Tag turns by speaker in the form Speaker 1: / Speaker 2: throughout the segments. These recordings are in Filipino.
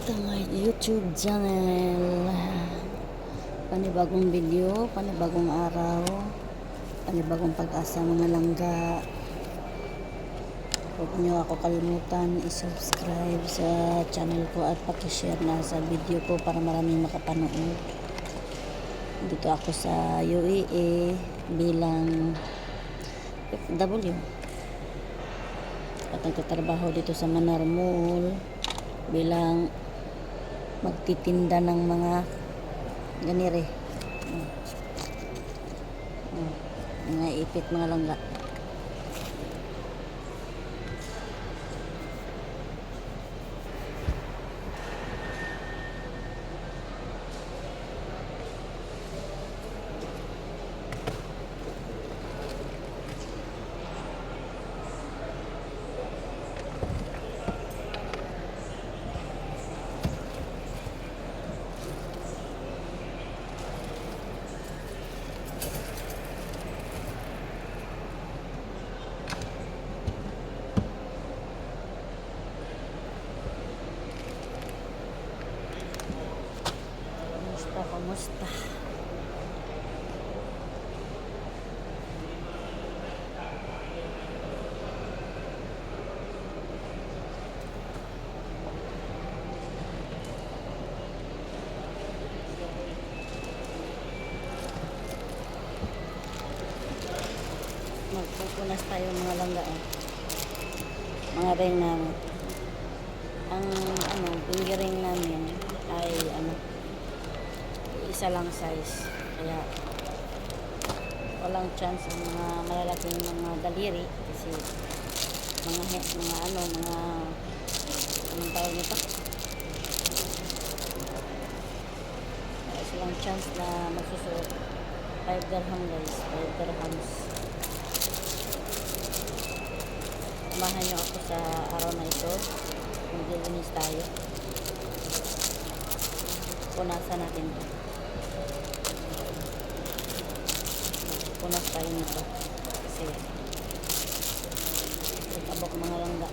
Speaker 1: to my YouTube channel. Panibagong video, panibagong araw, panibagong pag-asa mga langga. Huwag niyo ako kalimutan i-subscribe sa channel ko at paki-share na sa video ko para maraming makapanood. Dito ako sa UAE bilang FW at nagtatrabaho dito sa Manar Mall bilang magtitinda ng mga ganire, mga ipit, mga langga. Kamusta? Magpupunas tayo mga langga, mga ring namin. Ang finger ring namin ay isa lang size, kaya walang chance ang mga malalaking mga daliri kasi mga anong tawag nito, walang chance na magsusuot. 5 dirham guys, 5 dirhams. Samahan nyo ako sa araw na ito, maglilinis tayo, punasan natin ito. Punas tayo nito kasi itabok mga langga.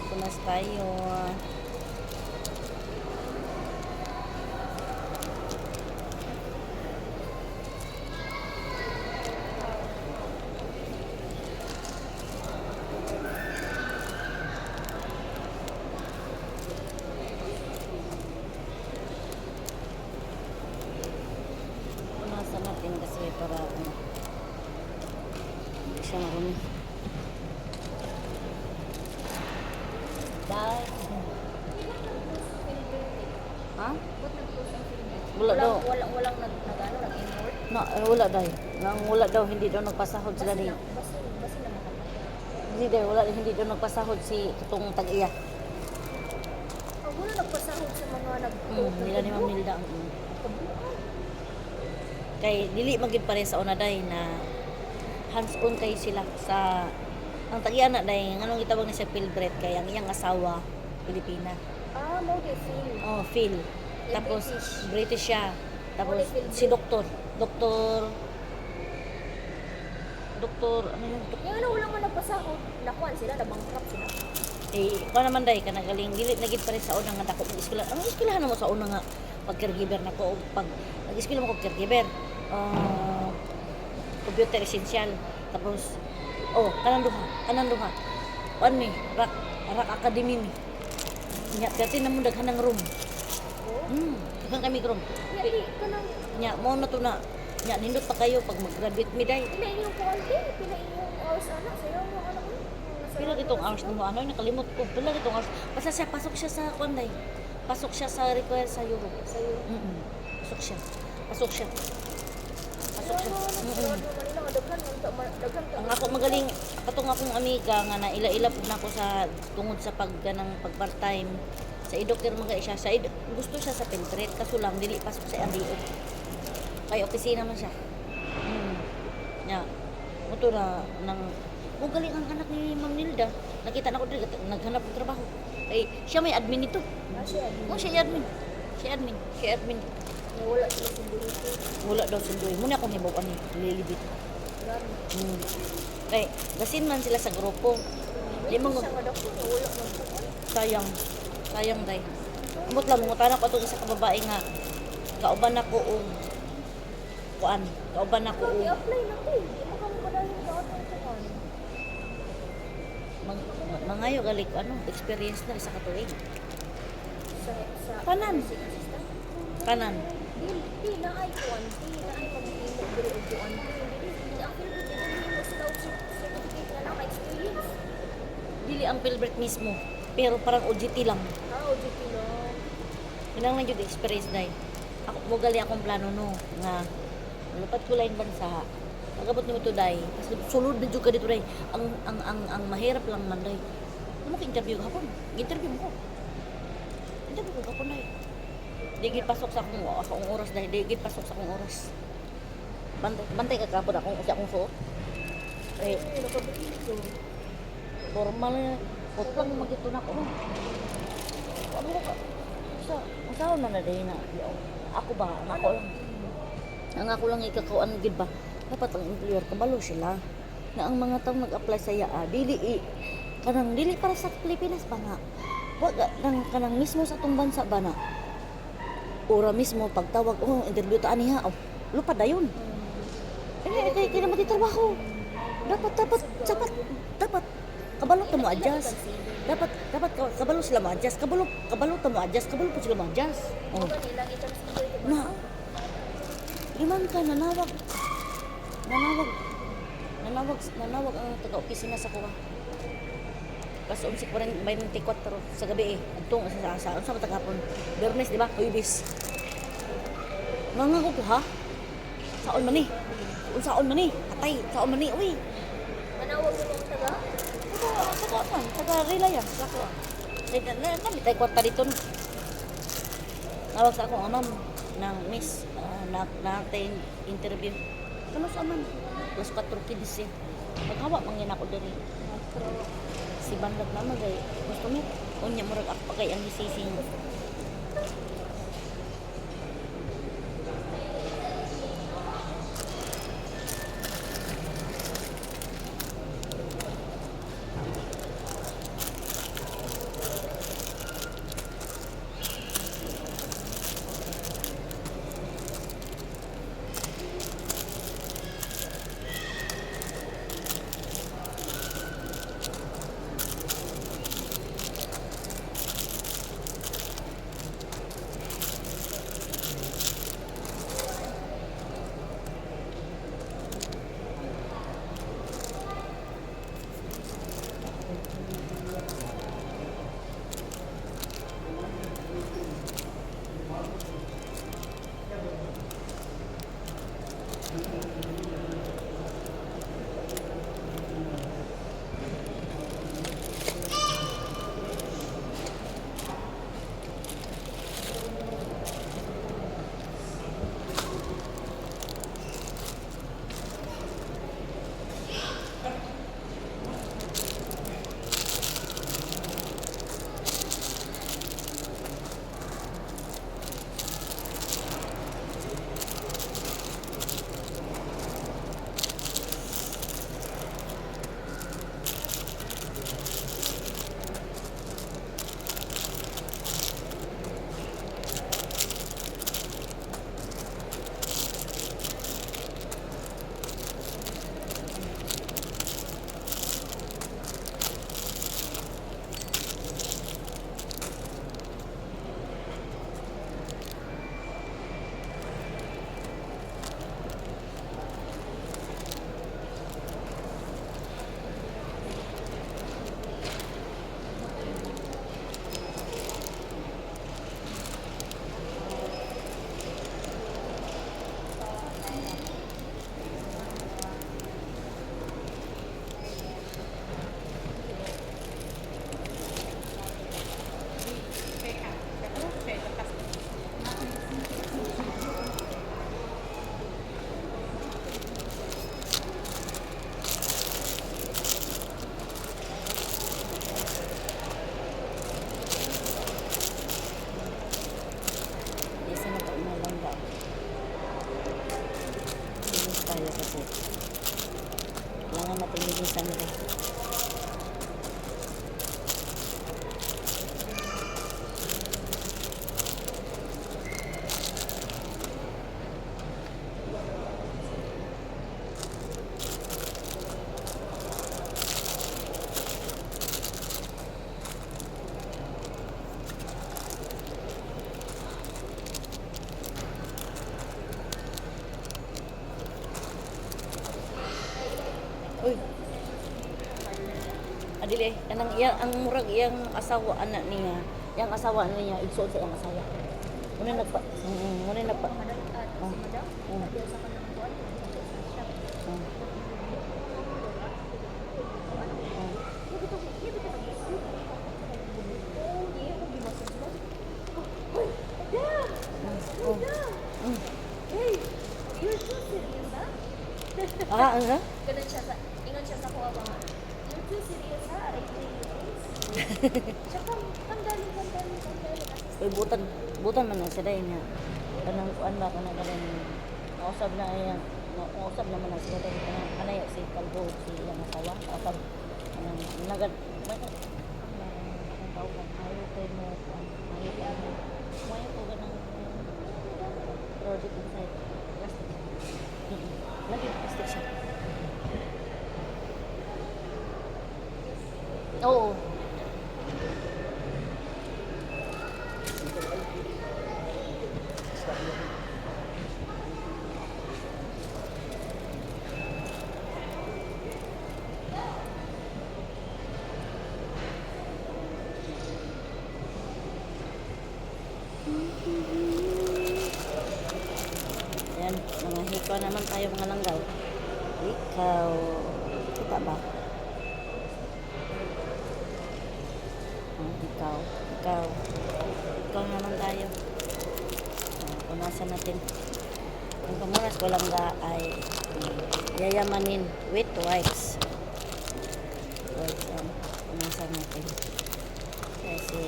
Speaker 1: Punas tayo. Punasan natin kasi para hindi siya marumi. Ha? Wala daw.
Speaker 2: Walang nag-import?
Speaker 1: No, wala daw. Wala daw, hindi daw nagpasahod sila ni.
Speaker 2: Basi naman.
Speaker 1: Hindi daw, hindi daw nagpasahod si itong tag-iya.
Speaker 2: Wala nagpasahod sa mga
Speaker 1: Nila ni Ma'am Nilda. Kay dili magid pa rin sa una day na hands-on kay sila sa ang tag-iya na day nganong gitawag ni sa Philbret kay ang iyang asawa Pilipina.
Speaker 2: Mo Phil.
Speaker 1: Oh, Phil. Tapos British siya. Tapos si doktor ano yun?
Speaker 2: Yung wala man nagpasahod, nakuan sila, na-bankrupt sila.
Speaker 1: Ikaw naman day kanagaling dili nagit pa rin sa una nga dako ng eskwela. Ang eskwelahan mo sa una nga pag caregiver nako pag nag-eskwela mo kog caregiver. Computer essential. Tapos kanang duha. Rak academy mi. Nya pati na mo daghan ng room. Daghan kami room.
Speaker 2: Di kanang
Speaker 1: Nya mo na to na. Nya nindot pa kayo pag mag-graduate mi day.
Speaker 2: pila inyong quality, pila inyong hours sayo mo mo.
Speaker 1: Pila ditong hours mo nakalimot ko. Pila ditong hours. Basta siya pasok siya sa kwanday. Pasok siya sa require sa Europe. Pasok siya. Pasok siya. Ang ako magaling, katong akong amiga nga na ila-ila pud nako sa tungod sa pag part-time sa i-doctor mga siya sa gusto siya sa Piltret kaso lang dili pasok sa RDO. Kay opisina man siya. Ya. Moto na nang galing ang anak ni Ma'am Nilda. Nakita na ko diri naghanap ng trabaho. Ay siya may admin nito.
Speaker 2: Siya.
Speaker 1: Siya admin. Siya admin.
Speaker 2: Wala sila sundo dito.
Speaker 1: Wala daw sunduin. Muna akong hibawan ni Lilibit. Kay gasin man sila sa grupo. Di mo
Speaker 2: Sa doktor wala man po.
Speaker 1: sayang day. Umot lang mo tanak atong isa ka babae nga kauban ako og kauban ako og
Speaker 2: I-apply na ko. Di mo kamo kadali sa atong kuan.
Speaker 1: mangayo gali ko experience na isa ka tuig.
Speaker 2: Sa
Speaker 1: Kanan. Kanan.
Speaker 2: Di na ay kuan. Di na ay pag-imo diri og kuan. Di ang Pilbert mo sila og certificate na lang experience.
Speaker 1: Dili ang Pilbert mismo, pero parang OJT lang.
Speaker 2: OJT lang.
Speaker 1: Kinang jud experience day. Ako mo gali akong plano no nga lupat ko lain bansa. Pagabot nimo to day, kasi sulod na jud ka dito day. Ang mahirap lang man day. Ano ka interview hapon? Interview mo ko. Interview ko hapon day. Digit pasok sa akong oras day, digit pasok sa akong oras. Bantay ka kapon akong suot. Eh,
Speaker 2: Nakabukito.
Speaker 1: formal na putlang magito na ko. Ano ka? Sa man na day na ako ba? Ang ako lang ikakawan gid ba? Dapat ang employer kabalo sila na ang mga taong nag-apply sa yaa dili para sa Pilipinas ba nga? Wa kanang mismo sa atong bansa ba na? Ora mismo pagtawag interview ta aniha lupa dayon. Kaya naman trabaho. Dapat kabalo ta mo adjust. Dapat kabalo sila mo adjust. Kabalo ta mo adjust. Kabalo po sila mo adjust. Oh.
Speaker 2: Ilang i-consider
Speaker 1: Na. Liman ka nanawag ang taga-opisina sa kuha. Pas 11:24 sa gabi adtong sa matagapon. Biyernes di ba? Huwebes. Mga ko ha? Saon man ni? Unsaon man ni? Atay, saon man ni? Uy.
Speaker 2: Manawag mo ang taga?
Speaker 1: Taga-relay yan. Sako. Namitay kwarta dito no. Nawag sa akong amam ng miss natin interview. Kano sa aman? Plus 4:15. Maghawa mangin ako diri. Si Bandag naman gay. Gusto mo? Unya murag ako pa kay ang gisising. Okay. Uy. Adili, kanang iya ang murag iyang asawa anak niya. Yang asawa niya igsuon sa iyang asawa. Muna nagpa. Muna nagpa.
Speaker 2: Madam,
Speaker 1: Oh.
Speaker 2: si madam,
Speaker 1: Oh.
Speaker 2: nagdiya sa kanang buwan, siya.
Speaker 1: Oh. Oh. Mm.
Speaker 2: Hey, you're too serious, ha?
Speaker 1: Ano?
Speaker 2: Ganun siya sa, ingon siya sa kuha ba nga. You're too serious, ha? Aray ko yung face. Siya kang galing.
Speaker 1: Uy, butan man na siya dahil niya. Kanang kuan ba kanang galing nausab na iyang nausab naman na siya dahil kanang kanaya si Kalbo si iyang asawa. Nausab kanang nagad ang tao kan ayo kay mo kuan ayo kay mo moy ko ganang project inside plastic siya. Lagi plastic siya. Oo. Ayan, mga hikaw naman tayo mga langgaw. Ikaw. Kita ba? Ikaw. Ikaw naman tayo. Punasan natin. Ang pamunas ko langga ay yayamanin with wipes. Wipes yan. Punasan natin. Kasi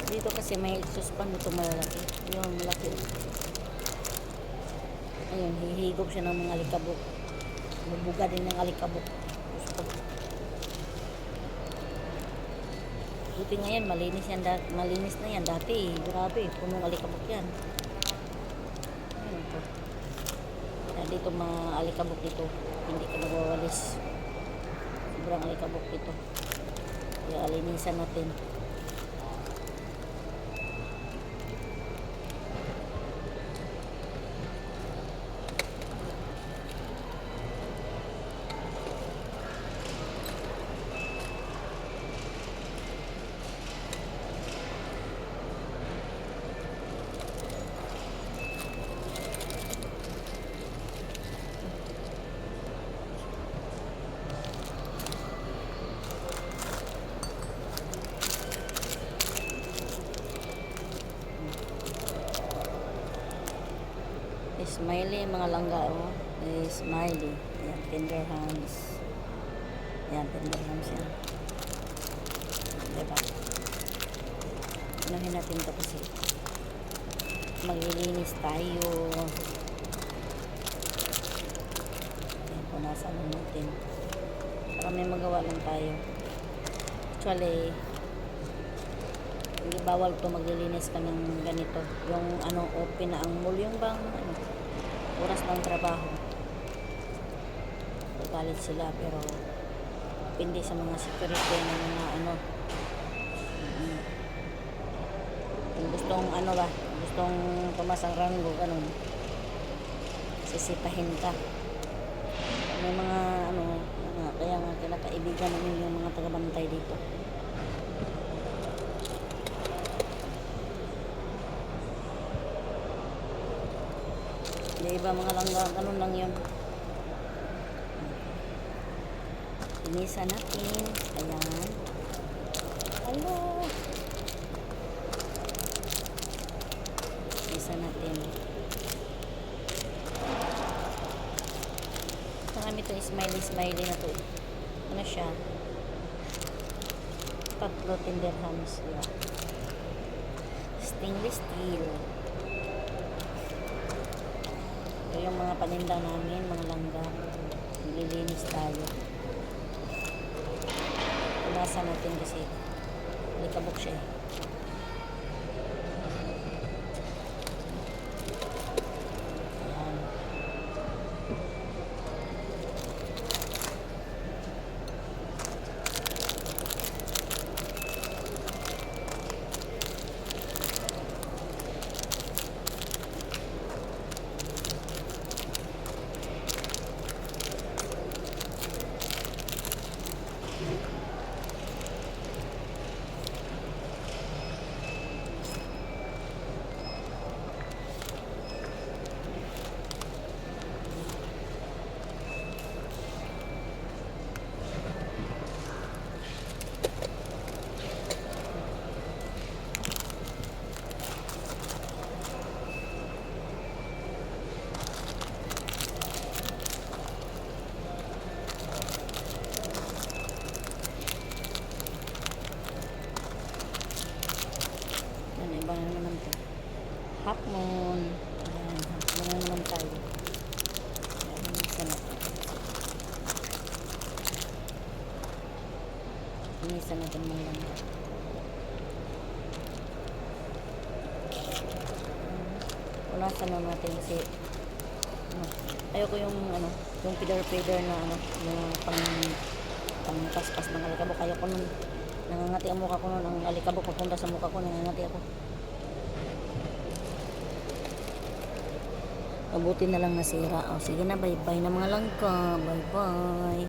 Speaker 1: dito kasi may suspan ito malalaki. Yung malaki. Ayun, hihigop siya ng mga alikabok. Bubuga din ng alikabok. Gusto. Buti nga yan, malinis na yan. Dati, grabe, punong alikabok yan. Ayun po. Kaya dito alikabok dito. Hindi ka nagwawalis. Sobrang alikabok dito. Kaya alinisan natin. Smiley mga langga oh. Smiley. Ayan, tender hands. Ayan, tender hands yan. Diba? Unahin natin ito kasi maglilinis tayo. Ayan, punasan natin. Para may magawa lang tayo. Actually, hindi bawal to maglilinis ka ng ganito. Yung open na ang mall. Yung bang oras ng trabaho. Galit sila pero depende sa mga security ng mga Kung gustong tumas ang ranggo, sisipahin ka. May mga kaya nga kinakaibigan namin yung mga tagabantay dito. Di iba mga langga, ganun lang yun. Linisan natin. Ayan. Hello. Linisan natin. Marami itong smiley na to. Ano siya? 3 tender hands. Yeah. Stainless steel. Ito yung mga paninda namin, mga langga. Nililinis tayo. Punasan natin kasi likabok siya eh. Ayan. Yan, iba na naman to. Half moon. Ayan, half moon na naman tayo. Ayan, isa na. Inisa natin mo lang. Punasan na natin kasi ayoko yung yung feeder na yung pang paspas ng alikabok. Ayoko nun, nangangati ang mukha ko nun, ang alikabok papunta sa mukha ko, nangangati ako. Mabuti na lang nasira. O sige na, bye bye na mga langka, bye bye.